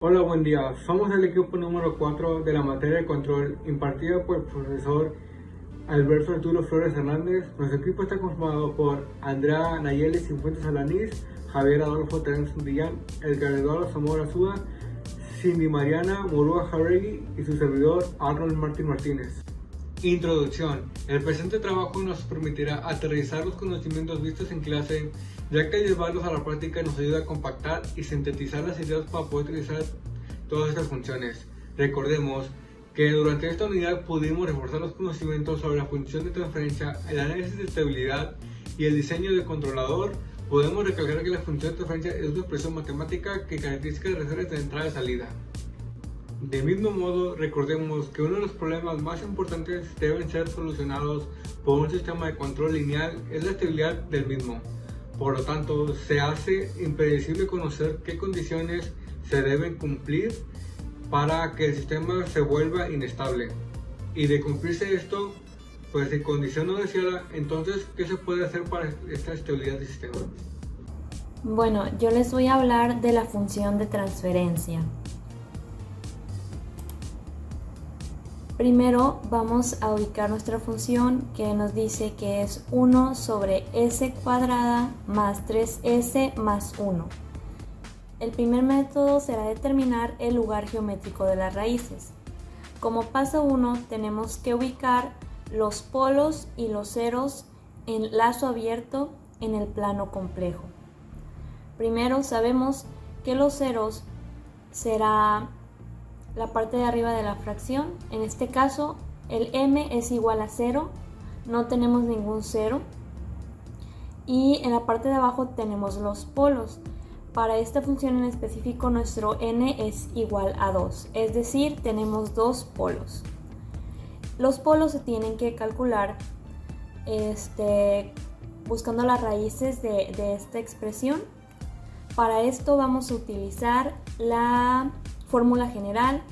Hola, buen día. Somos el equipo número 4 de la materia de control impartida por el profesor Alberto Arturo Flores Hernández. Nuestro equipo está conformado por Andrea Nayeli Cifuentes Alanís, Javier Adolfo Terán Sundillán, Edgar Eduardo Zamora Zúa, Cindy Mariana Murúa Jaregui y su servidor Arnold Martín Martínez. Introducción. El presente trabajo nos permitirá aterrizar los conocimientos vistos en clase, ya que llevarlos a la práctica nos ayuda a compactar y sintetizar las ideas para poder utilizar todas estas funciones. Recordemos que durante esta unidad pudimos reforzar los conocimientos sobre la función de transferencia, el análisis de estabilidad y el diseño de controlador. Podemos recalcar que la función de transferencia es una expresión matemática que caracteriza resortes de entrada y salida. De mismo modo, recordemos que uno de los problemas más importantes deben ser solucionados por un sistema de control lineal es la estabilidad del mismo. Por lo tanto, se hace impredecible conocer qué condiciones se deben cumplir para que el sistema se vuelva inestable. Y de cumplirse esto, pues si condición no deseada, entonces, ¿qué se puede hacer para esta estabilidad del sistema? Bueno, yo les voy a hablar de la función de transferencia. Primero vamos a ubicar nuestra función que nos dice que es 1 sobre s cuadrada más 3s más 1. El primer método será determinar el lugar geométrico de las raíces. Como paso 1 tenemos que ubicar los polos y los ceros en lazo abierto en el plano complejo. Primero sabemos que los ceros será la parte de arriba de la fracción. En este caso el m es igual a 0, no tenemos ningún 0, y en la parte de abajo tenemos los polos. Para esta función en específico nuestro n es igual a 2, es decir, tenemos dos polos. Los polos se tienen que calcular buscando las raíces de esta expresión. Para esto vamos a utilizar la fórmula general,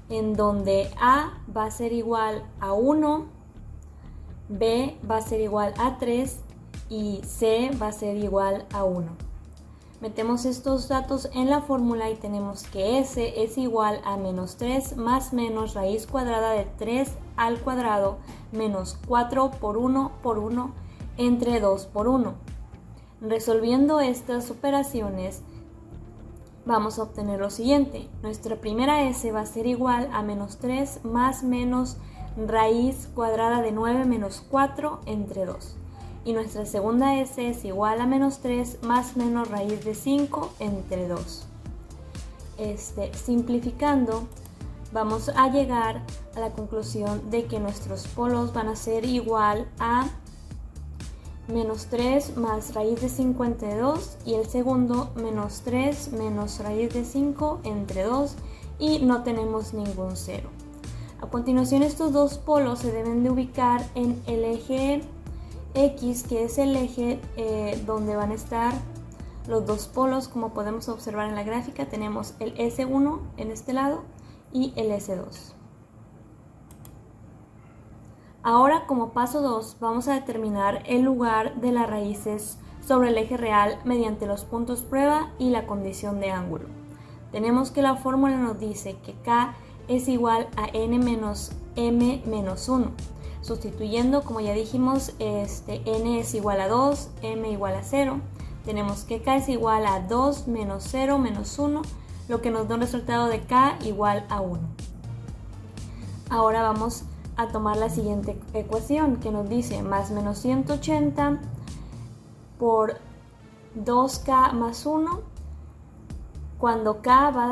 en donde A va a ser igual a 1, B va a ser igual a 3 y C va a ser igual a 1. Metemos estos datos en la fórmula y tenemos que S es igual a menos 3 más menos raíz cuadrada de 3 al cuadrado menos 4 por 1 entre 2 por 1. Resolviendo estas operaciones vamos a obtener lo siguiente. Nuestra primera S va a ser igual a menos 3 más menos raíz cuadrada de 9 menos 4 entre 2. Y nuestra segunda S es igual a menos 3 más menos raíz de 5 entre 2. Simplificando, vamos a llegar a la conclusión de que nuestros polos van a ser igual a menos 3 más raíz de 5 entre 2 y el segundo menos 3 menos raíz de 5 entre 2 y no tenemos ningún 0. A continuación estos dos polos se deben de ubicar en el eje X, que es el eje donde van a estar los dos polos. Como podemos observar en la gráfica, tenemos el S1 en este lado y el S2. Ahora, como paso 2, vamos a determinar el lugar de las raíces sobre el eje real mediante los puntos prueba y la condición de ángulo. Tenemos que la fórmula nos dice que K es igual a n menos m menos 1. Sustituyendo, como ya dijimos, n es igual a 2, m igual a 0. Tenemos que K es igual a 2 menos 0 menos 1, lo que nos da un resultado de K igual a 1. Ahora vamos a tomar la siguiente ecuación que nos dice más menos 180 por 2k más 1, cuando k va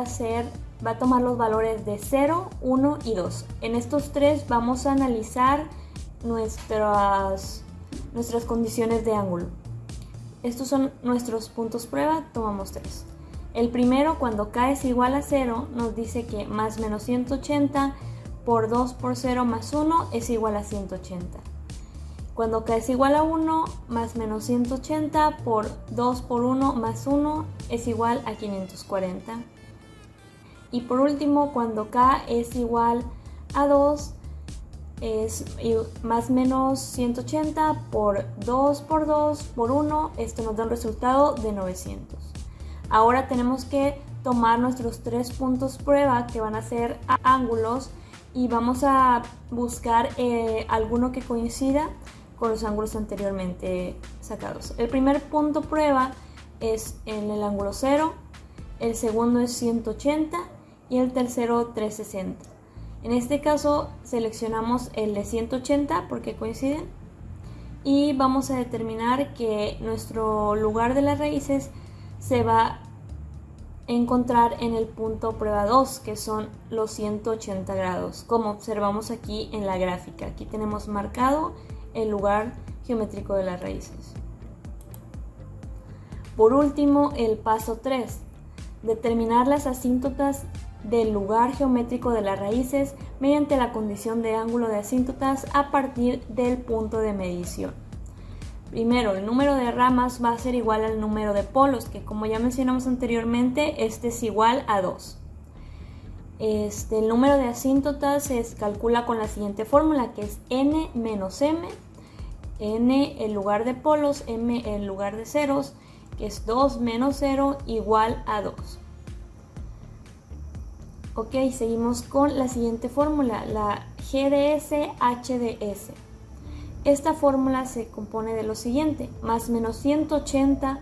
a tomar los valores de 0, 1 y 2. En estos tres vamos a analizar nuestras condiciones de ángulo. Estos son nuestros puntos prueba, tomamos 3. El primero, cuando k es igual a 0, nos dice que más menos 180 por 2 por 0 más 1 es igual a 180. Cuando k es igual a 1, más menos 180 por 2 por 1 más 1 es igual a 540. Y por último, cuando k es igual a 2, es más menos 180 por 2 por 1, esto nos da un resultado de 900. Ahora tenemos que tomar nuestros 3 puntos prueba que van a ser ángulos y vamos a buscar alguno que coincida con los ángulos anteriormente sacados. El primer punto prueba es en el ángulo 0, el segundo es 180 y el tercero 360. En este caso seleccionamos el de 180 porque coinciden y vamos a determinar que nuestro lugar de las raíces se va a encontrar en el punto prueba 2, que son los 180 grados, como observamos aquí en la gráfica. Aquí tenemos marcado el lugar geométrico de las raíces. Por último, el paso 3, determinar las asíntotas del lugar geométrico de las raíces mediante la condición de ángulo de asíntotas a partir del punto de medición. Primero, el número de ramas va a ser igual al número de polos, que como ya mencionamos anteriormente, este es igual a 2. El número de asíntotas se calcula con la siguiente fórmula, que es n menos m, n en lugar de polos, m en lugar de ceros, que es 2 menos 0 igual a 2. Ok, seguimos con la siguiente fórmula, la g de s, h de s. Esta fórmula se compone de lo siguiente, más menos 180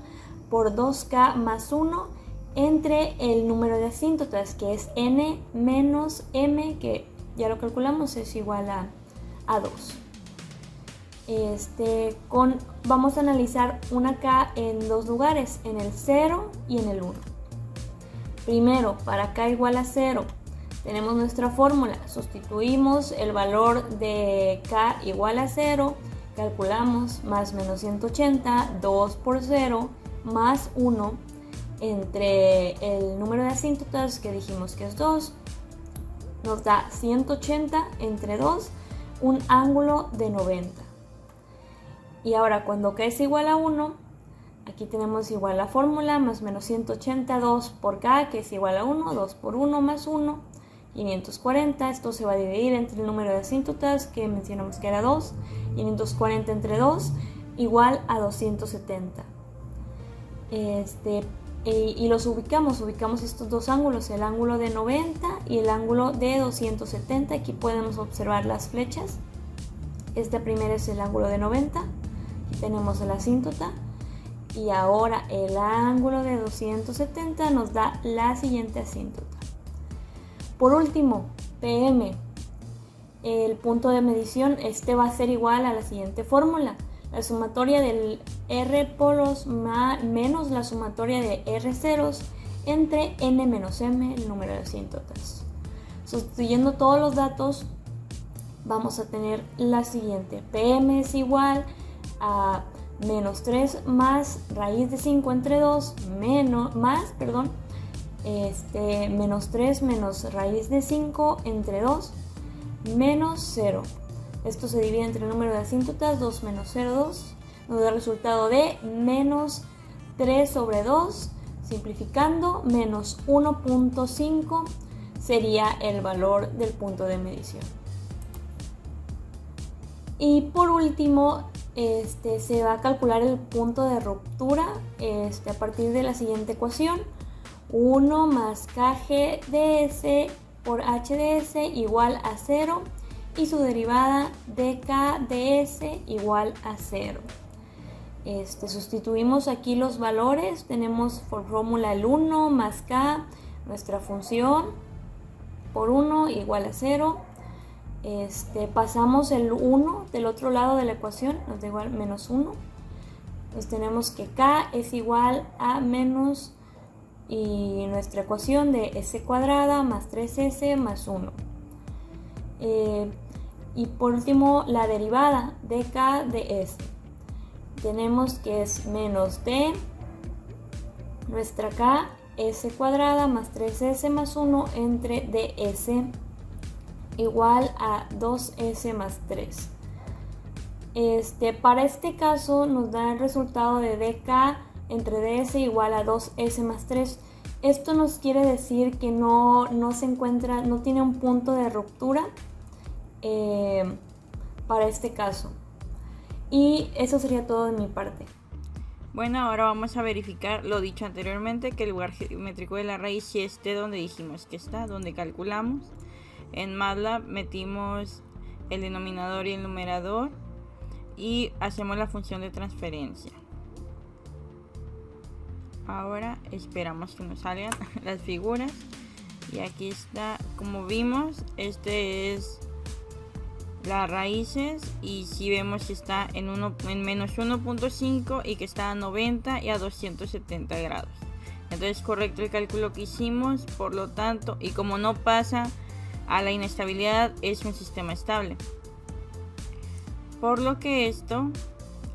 por 2k más 1 entre el número de asíntotas, que es n menos m, que ya lo calculamos, es igual a 2. Vamos a analizar una k en dos lugares, en el 0 y en el 1. Primero, para k igual a 0, tenemos nuestra fórmula, sustituimos el valor de k igual a 0, calculamos más menos 180, 2 por 0, más 1, entre el número de asíntotas que dijimos que es 2, nos da 180 entre 2, un ángulo de 90. Y ahora cuando k es igual a 1, aquí tenemos igual la fórmula, más menos 180, 2 por k, que es igual a 1, 2 por 1 más 1, 540, esto se va a dividir entre el número de asíntotas que mencionamos que era 2, 540 entre 2 igual a 270. Y los ubicamos estos dos ángulos, el ángulo de 90 y el ángulo de 270, aquí podemos observar las flechas. Este primero es el ángulo de 90, aquí tenemos la asíntota, y ahora el ángulo de 270 nos da la siguiente asíntota. Por último, PM, el punto de medición, va a ser igual a la siguiente fórmula, la sumatoria del R polos menos la sumatoria de R ceros entre n menos m, el número de asíntotas. Sustituyendo todos los datos, vamos a tener la siguiente, PM es igual a menos 3 más raíz de 5 entre 2 menos 3 menos raíz de 5 entre 2 menos 0. Esto se divide entre el número de asíntotas, 2 menos 0, 2. Nos da el resultado de menos 3 sobre 2, simplificando, menos 1.5 sería el valor del punto de medición. Y por último, se va a calcular el punto de ruptura a partir de la siguiente ecuación. 1 más kg de s por h de s igual a 0 y su derivada dk de s igual a 0. Sustituimos aquí los valores, tenemos por fórmula el 1 más k, nuestra función, por 1 igual a 0. Pasamos el 1 del otro lado de la ecuación, nos da igual menos 1. Entonces tenemos que k es igual a menos, y nuestra ecuación de s cuadrada más 3s más 1. Y por último la derivada de k de s. Tenemos que es menos de nuestra k, s cuadrada más 3s más 1 entre ds igual a 2s más 3. Para este caso nos da el resultado de dk entre ds igual a 2s más 3. Esto nos quiere decir que no se encuentra, no tiene un punto de ruptura para este caso. Y eso sería todo de mi parte. Bueno, ahora vamos a verificar lo dicho anteriormente, que el lugar geométrico de la raíz sí esté donde dijimos que está, donde calculamos. En MATLAB metimos el denominador y el numerador y hacemos la función de transferencia. Ahora esperamos que nos salgan las figuras y aquí está, como vimos, este es las raíces y si vemos que está en menos 1.5 y que está a 90 y a 270 grados. Entonces es correcto el cálculo que hicimos, por lo tanto, y como no pasa a la inestabilidad, es un sistema estable. Por lo que esto,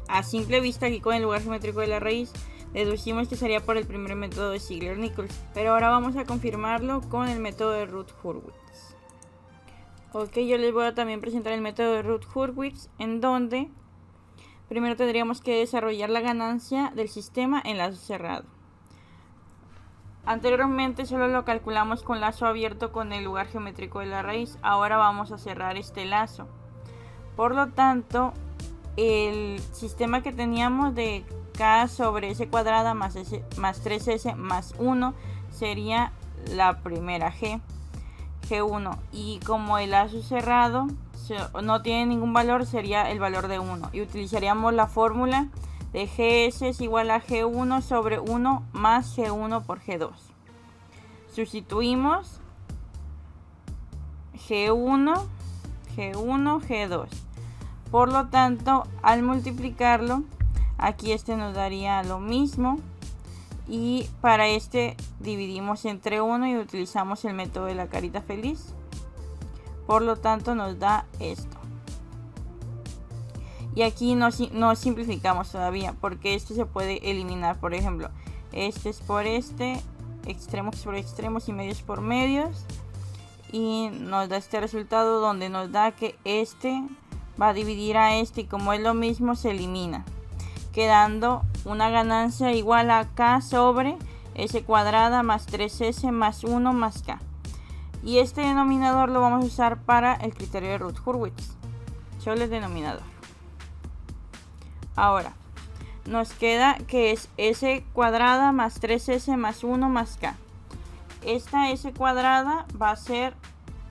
a simple vista, aquí con el lugar geométrico de la raíz, deducimos que sería por el primer método de Ziegler-Nichols, pero ahora vamos a confirmarlo con el método de Routh-Hurwitz. Ok, yo les voy a también presentar el método de Routh-Hurwitz, en donde primero tendríamos que desarrollar la ganancia del sistema en lazo cerrado. Anteriormente solo lo calculamos con lazo abierto con el lugar geométrico de la raíz, ahora vamos a cerrar este lazo. Por lo tanto, el sistema que teníamos de k sobre s cuadrada más 3s más 1 sería la primera G1, y como el lazo cerrado no tiene ningún valor, sería el valor de 1 y utilizaríamos la fórmula de GS es igual a G1 sobre 1 más G1 por G2. Sustituimos G1, G2. Por lo tanto, al multiplicarlo, aquí este nos daría lo mismo. Y para este dividimos entre 1 y utilizamos el método de la carita feliz. Por lo tanto nos da esto. Y aquí no simplificamos todavía, porque esto se puede eliminar. Por ejemplo, este es por este, extremos por extremos y medios por medios. Y nos da este resultado donde nos da que este va a dividir a este, y como es lo mismo se elimina, quedando una ganancia igual a k sobre s cuadrada más 3s más 1 más k. Y este denominador lo vamos a usar para el criterio de Routh-Hurwitz, solo el denominador. Ahora, nos queda que es s cuadrada más 3s más 1 más k. Esta s cuadrada va a ser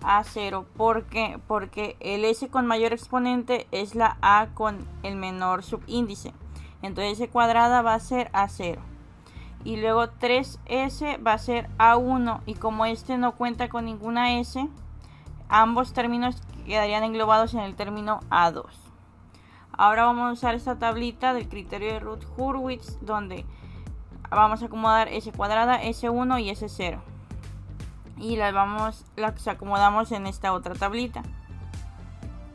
a0. ¿Por qué? Porque el s con mayor exponente es la a con el menor subíndice. Entonces s cuadrada va a ser a0. Y luego 3s va a ser a1. Y como este no cuenta con ninguna s, ambos términos quedarían englobados en el término a2. Ahora vamos a usar esta tablita del criterio de Routh-Hurwitz, donde vamos a acomodar s cuadrada, s1 y s0. Y las acomodamos en esta otra tablita,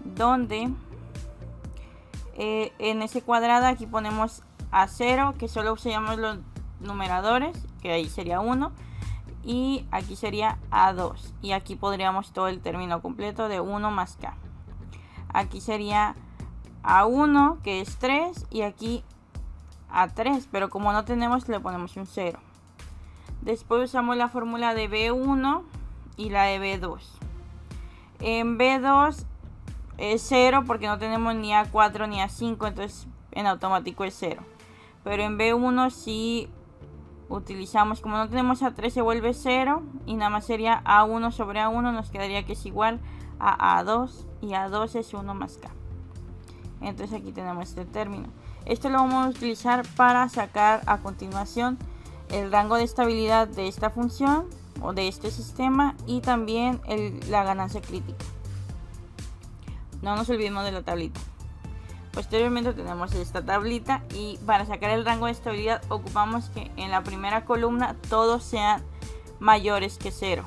donde en s cuadrada aquí ponemos a0, que solo usamos los numeradores, que ahí sería 1, y aquí sería a2, y aquí podríamos todo el término completo de 1 más k. Aquí sería a1, que es 3, y aquí a3, pero como no tenemos, le ponemos un 0. Después usamos la fórmula de B1 y la de B2. En B2 es 0 porque no tenemos ni A4 ni A5, entonces en automático es 0. Pero en B1 sí utilizamos, como no tenemos A3 se vuelve 0 y nada más sería A1 sobre A1, nos quedaría que es igual a A2, y A2 es 1 más K. Entonces aquí tenemos este término. Esto lo vamos a utilizar para sacar a continuación el rango de estabilidad de esta función o de este sistema, y también la ganancia crítica. No nos olvidemos de la tablita. Posteriormente tenemos esta tablita, y para sacar el rango de estabilidad ocupamos que en la primera columna todos sean mayores que 0,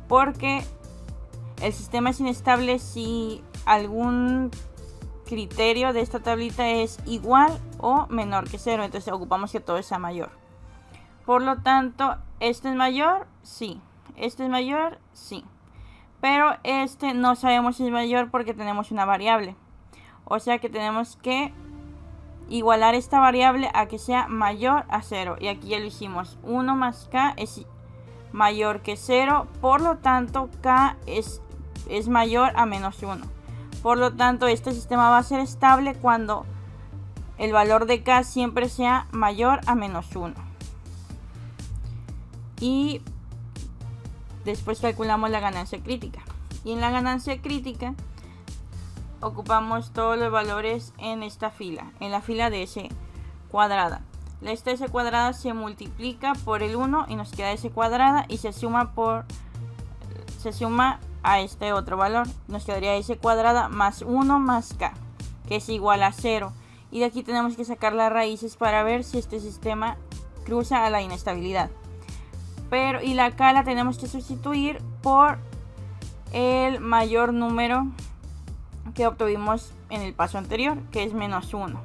porque el sistema es inestable si algún criterio de esta tablita es igual o menor que 0, entonces ocupamos que todo sea mayor. Por lo tanto, ¿este es mayor? Sí. ¿Este es mayor? Sí. Pero este no sabemos si es mayor porque tenemos una variable. O sea que tenemos que igualar esta variable a que sea mayor a 0. Y aquí ya lo hicimos. 1 más k es mayor que 0. Por lo tanto, k es mayor a menos 1. Por lo tanto, este sistema va a ser estable cuando el valor de K siempre sea mayor a -1. Y después calculamos la ganancia crítica. Y en la ganancia crítica ocupamos todos los valores en esta fila, en la fila de S cuadrada. Esta S cuadrada se multiplica por el 1 y nos queda S cuadrada y se suma a este otro valor. Nos quedaría S cuadrada más 1 más K, que es igual a 0. Y de aquí tenemos que sacar las raíces para ver si este sistema cruza a la inestabilidad. Y la K la tenemos que sustituir por el mayor número que obtuvimos en el paso anterior, que es -1.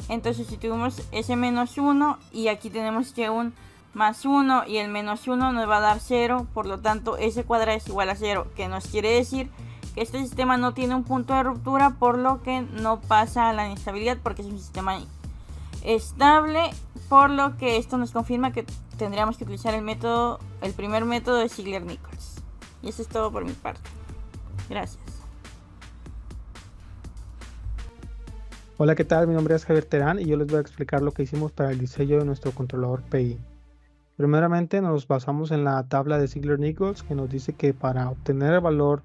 Entonces sustituimos ese -1 y aquí tenemos que un más 1 y el -1 nos va a dar 0, por lo tanto S cuadrado es igual a 0, que nos quiere decir que este sistema no tiene un punto de ruptura, por lo que no pasa a la inestabilidad porque es un sistema estable, por lo que esto nos confirma que tendríamos que utilizar el primer método de Ziegler-Nichols. Y eso es todo por mi parte. Gracias. Hola, ¿qué tal? Mi nombre es Javier Terán y yo les voy a explicar lo que hicimos para el diseño de nuestro controlador PI. Primeramente nos basamos en la tabla de Ziegler-Nichols, que nos dice que para obtener el valor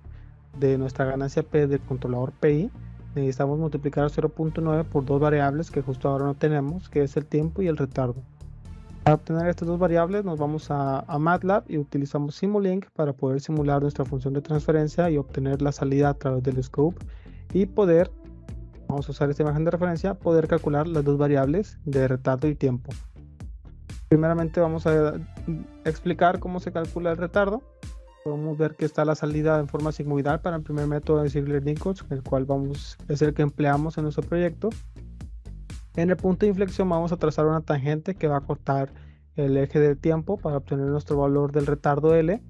de nuestra ganancia P del controlador PI necesitamos multiplicar 0.9 por dos variables que justo ahora no tenemos, que es el tiempo y el retardo. Para obtener estas dos variables nos vamos a MATLAB y utilizamos Simulink para poder simular nuestra función de transferencia y obtener la salida a través del scope y poder, vamos a usar esta imagen de referencia, poder calcular las dos variables de retardo y tiempo. Primeramente vamos a explicar cómo se calcula el retardo. Podemos ver que está la salida en forma sigmoidal para el primer método de Ziegler-Nichols, el cual es el que empleamos en nuestro proyecto. En el punto de inflexión vamos a trazar una tangente que va a cortar el eje del tiempo para obtener nuestro valor del retardo L,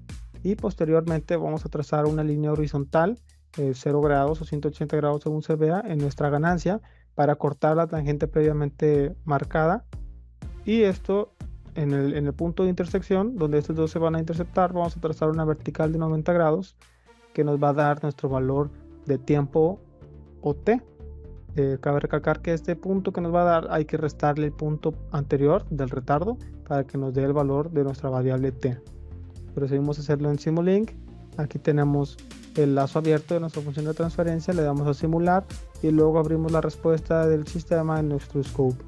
y posteriormente vamos a trazar una línea horizontal 0 grados o 180 grados según se vea en nuestra ganancia para cortar la tangente previamente marcada, y esto en el punto de intersección donde estos dos se van a interceptar vamos a trazar una vertical de 90 grados que nos va a dar nuestro valor de tiempo o T. Cabe recalcar que este punto que nos va a dar hay que restarle el punto anterior del retardo para que nos dé el valor de nuestra variable T. Procedimos a hacerlo en Simulink. Aquí tenemos el lazo abierto de nuestra función de transferencia, le damos a simular y luego abrimos la respuesta del sistema en nuestro scope.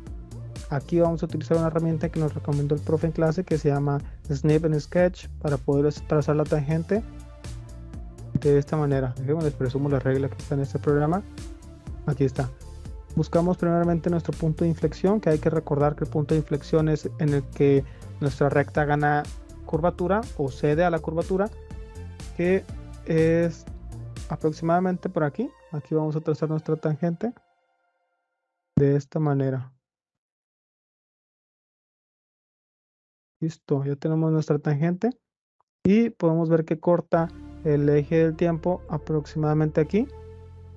Aquí vamos a utilizar una herramienta que nos recomendó el profe en clase que se llama Snip and Sketch para poder trazar la tangente de esta manera. Les presumo la regla que está en este programa. Aquí está. Buscamos primeramente nuestro punto de inflexión, que hay que recordar que el punto de inflexión es en el que nuestra recta gana curvatura o cede a la curvatura, que es aproximadamente por aquí. Aquí vamos a trazar nuestra tangente de esta manera. Listo, ya tenemos nuestra tangente y podemos ver que corta el eje del tiempo aproximadamente aquí.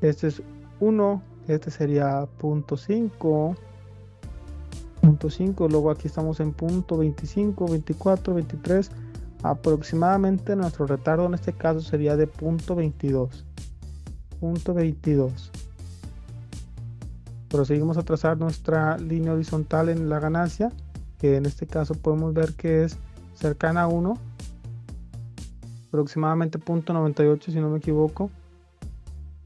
Este es 1, este sería punto 5, luego aquí estamos en punto 25, 24, 23, aproximadamente nuestro retardo en este caso sería de punto 22. Proseguimos a trazar nuestra línea horizontal en la ganancia, que en este caso podemos ver que es cercana a 1, aproximadamente punto 98 si no me equivoco,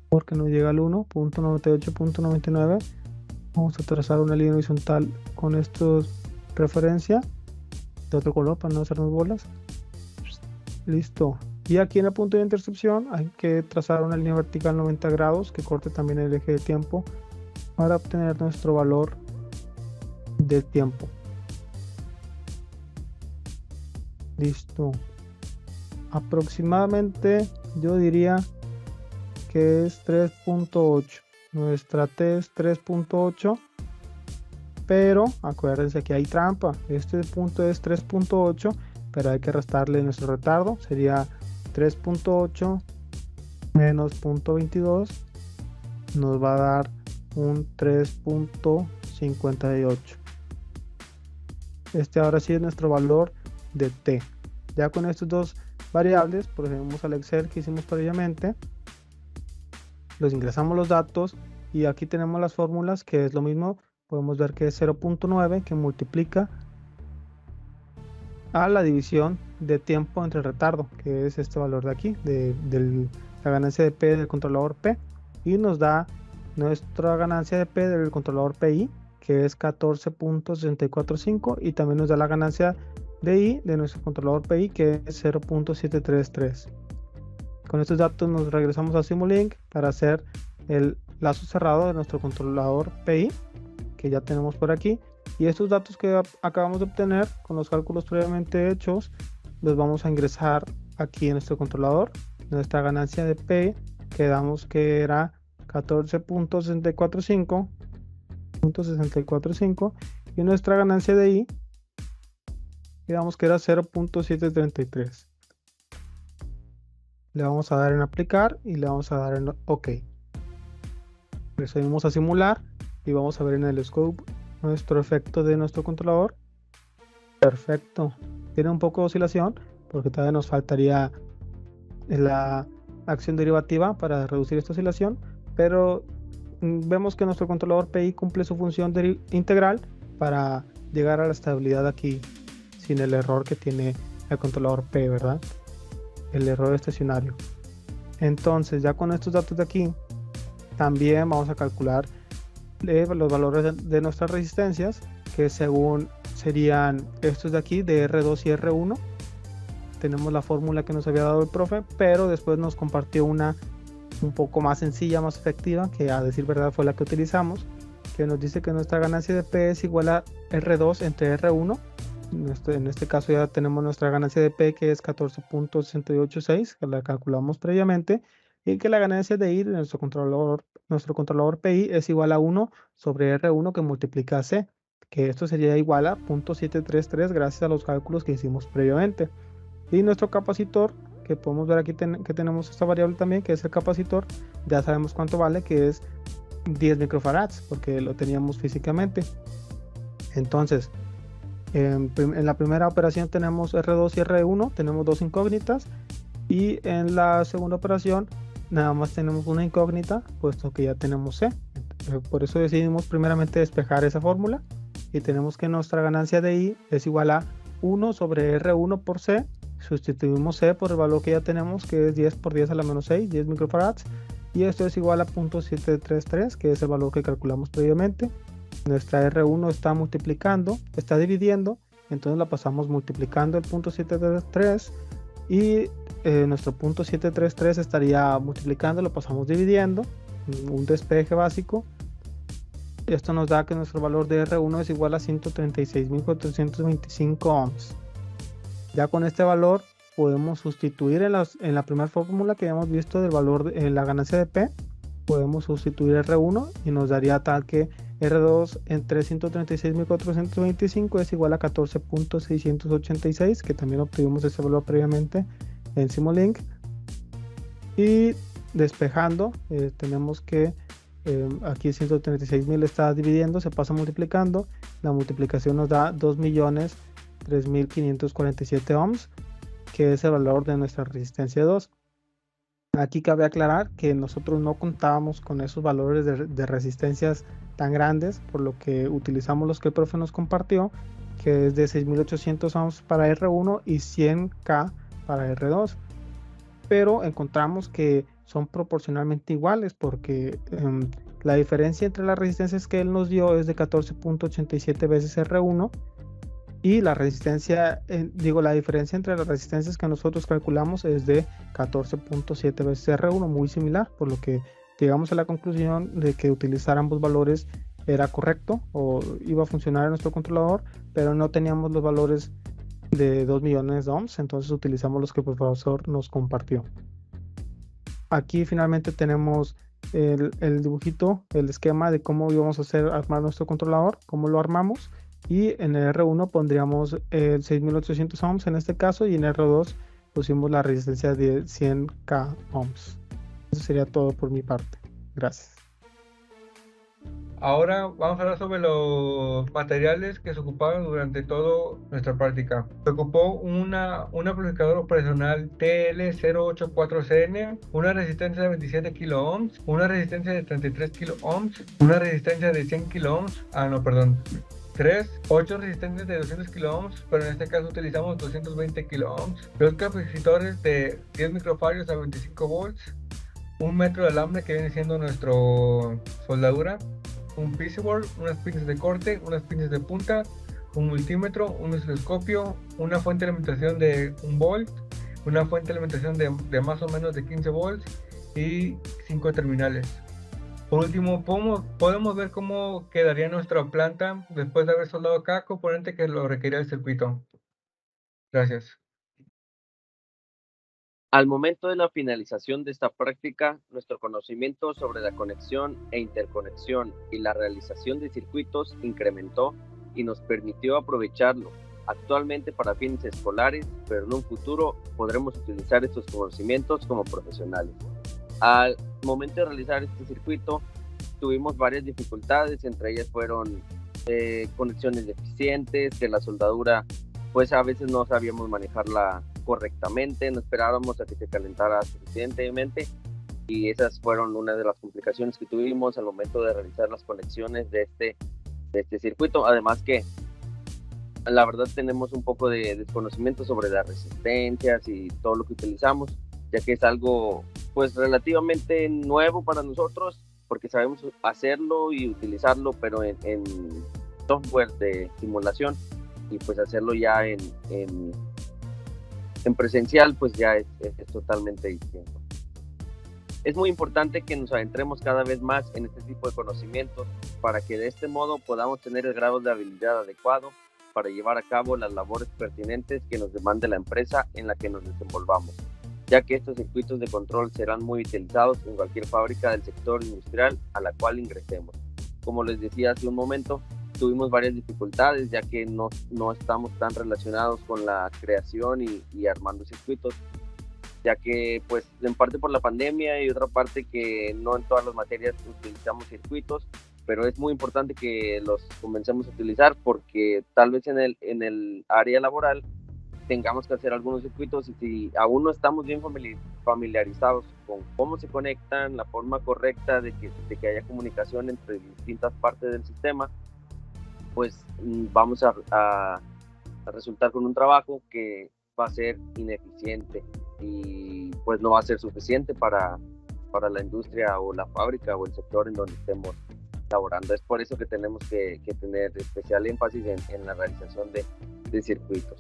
porque no llega al 1, punto 98, punto 99. Vamos a trazar una línea horizontal con estos referencia de otro color para no hacernos bolas. Listo. Y aquí en el punto de intercepción hay que trazar una línea vertical 90 grados que corte también el eje de tiempo para obtener nuestro valor del tiempo. Listo. Aproximadamente yo diría que es 3.8. Nuestra T es 3.8, pero acuérdense que hay trampa. Este punto es 3.8, pero hay que restarle nuestro retardo. Sería 3.8 menos 0.22 nos va a dar un 3.58. Este ahora sí es nuestro valor de T. Ya con estas dos variables procedemos al Excel que hicimos previamente, los ingresamos los datos Y aquí tenemos las fórmulas, que es lo mismo. Podemos ver que es 0.9 que multiplica a la división de tiempo entre el retardo, que es este valor de aquí, de la ganancia de P del controlador P, y nos da nuestra ganancia de P del controlador PI, que es 14.645, y también nos da la ganancia de I de nuestro controlador PI, que es 0.733. Con estos datos nos regresamos a Simulink para hacer el lazo cerrado de nuestro controlador PI, que ya tenemos por aquí. Y estos datos que acabamos de obtener con los cálculos previamente hechos, los vamos a ingresar aquí en nuestro controlador. Nuestra ganancia de P quedamos que era 14.645 y nuestra ganancia de I quedamos que era 0.733. Le vamos a dar en aplicar y le vamos a dar en OK. Procedemos a simular y vamos a ver en el scope nuestro efecto de nuestro controlador. Perfecto. Tiene un poco de oscilación porque todavía nos faltaría la acción derivativa para reducir esta oscilación, pero vemos que nuestro controlador PI cumple su función integral para llegar a la estabilidad aquí sin el error que tiene el controlador P, ¿verdad? El error estacionario. Entonces, ya con estos datos de aquí, también vamos a calcular los valores de nuestras resistencias, que según serían estos de aquí, de R2 y R1. Tenemos la fórmula que nos había dado el profe, pero después nos compartió una un poco más sencilla, más efectiva, que a decir verdad fue la que utilizamos, que nos dice que nuestra ganancia de P es igual a R2 entre R1. En este caso ya tenemos nuestra ganancia de P, que es 14.686, que la calculamos previamente, y que la ganancia de I de nuestro controlador PI es igual a 1 sobre R1 que multiplica a C, que esto sería igual a 0.733 gracias a los cálculos que hicimos previamente. Y nuestro capacitor, que podemos ver aquí que tenemos esta variable también, que es el capacitor, ya sabemos cuánto vale, que es 10 microfarads, porque lo teníamos físicamente. Entonces, en la primera operación tenemos R2 y R1, tenemos dos incógnitas, y en la segunda operación nada más tenemos una incógnita, puesto que ya tenemos C. Por eso decidimos primeramente despejar esa fórmula, y tenemos que nuestra ganancia de I es igual a 1 sobre R1 por C. Sustituimos C por el valor que ya tenemos, que es 10 por 10 a la menos 6, 10 microfarads, y esto es igual a 0.733, que es el valor que calculamos previamente. Nuestra R1 está multiplicando, está dividiendo, entonces la pasamos multiplicando el 0.733, y nuestro 0.733 estaría multiplicando, lo pasamos dividiendo, un despeje básico. Esto nos da que nuestro valor de R1 es igual a 136.425 ohms. Ya con este valor podemos sustituir en la primera fórmula que habíamos visto del valor en la ganancia de P, podemos sustituir R1 y nos daría tal que R2 entre 136.425 es igual a 14.686, que también obtuvimos ese valor previamente en Simulink. Y despejando, tenemos que aquí 136.000 está dividiendo, se pasa multiplicando, la multiplicación nos da 2.003.547 ohms, que es el valor de nuestra resistencia 2. Aquí cabe aclarar que nosotros no contábamos con esos valores de resistencias tan grandes, por lo que utilizamos los que el profe nos compartió, que es de 6.800 ohms para R1 y 100K para R2. Pero encontramos que son proporcionalmente iguales, porque la diferencia entre las resistencias que él nos dio es de 14.87 veces R1, y la resistencia, la diferencia entre las resistencias que nosotros calculamos es de 14.7 veces R1, muy similar, por lo que llegamos a la conclusión de que utilizar ambos valores era correcto o iba a funcionar en nuestro controlador, pero no teníamos los valores de 2 millones de ohms, entonces utilizamos los que el profesor nos compartió. Aquí finalmente tenemos el dibujito, el esquema de cómo íbamos a armar nuestro controlador, cómo lo armamos, y en el R1 pondríamos el 6.800 ohms en este caso, y en R2 pusimos la resistencia de 100K ohms. Eso sería todo por mi parte. Gracias. Ahora vamos a hablar sobre los materiales que se ocuparon durante toda nuestra práctica. Se ocupó un amplificador operacional TL084CN, una resistencia de 27 kiloohms, una resistencia de 33 kiloohms, una resistencia de 100 kiloohms, 8 resistentes de 200 kiloohms, pero en este caso utilizamos 220 kiloohms, dos capacitores de 10 microfarios a 25 volts, un metro de alambre que viene siendo nuestro soldadura, un PC-board, unas pinzas de corte, unas pinzas de punta, un multímetro, un osciloscopio, una fuente de alimentación de 1 volt, una fuente de alimentación de más o menos de 15 volts y 5 terminales. Por último, podemos ver cómo quedaría nuestra planta después de haber soldado cada componente que lo requería el circuito. Gracias. Al momento de la finalización de esta práctica, nuestro conocimiento sobre la conexión e interconexión y la realización de circuitos incrementó y nos permitió aprovecharlo actualmente para fines escolares, pero en un futuro podremos utilizar estos conocimientos como profesionales. Al momento de realizar este circuito, tuvimos varias dificultades, entre ellas fueron conexiones deficientes, que la soldadura pues a veces no sabíamos manejarla correctamente, no esperábamos a que se calentara suficientemente y esas fueron una de las complicaciones que tuvimos al momento de realizar las conexiones de este circuito. Además que la verdad tenemos un poco de desconocimiento sobre las resistencias y todo lo que utilizamos, ya que es algo pues relativamente nuevo para nosotros porque sabemos hacerlo y utilizarlo, pero en software de simulación, y pues hacerlo ya en presencial pues ya es totalmente distinto. Es muy importante que nos adentremos cada vez más en este tipo de conocimientos para que de este modo podamos tener el grado de habilidad adecuado para llevar a cabo las labores pertinentes que nos demande la empresa en la que nos desenvolvamos, ya que estos circuitos de control serán muy utilizados en cualquier fábrica del sector industrial a la cual ingresemos. Como les decía hace un momento, tuvimos varias dificultades ya que no estamos tan relacionados con la creación y armando circuitos, ya que pues en parte por la pandemia y otra parte que no en todas las materias utilizamos circuitos, pero es muy importante que los comencemos a utilizar porque tal vez en el área laboral tengamos que hacer algunos circuitos y si aún no estamos bien familiarizados con cómo se conectan, la forma correcta de que haya comunicación entre distintas partes del sistema, pues vamos a resultar con un trabajo que va a ser ineficiente y pues no va a ser suficiente para la industria o la fábrica o el sector en donde estemos laborando. Es por eso que tenemos que tener especial énfasis en la realización de circuitos.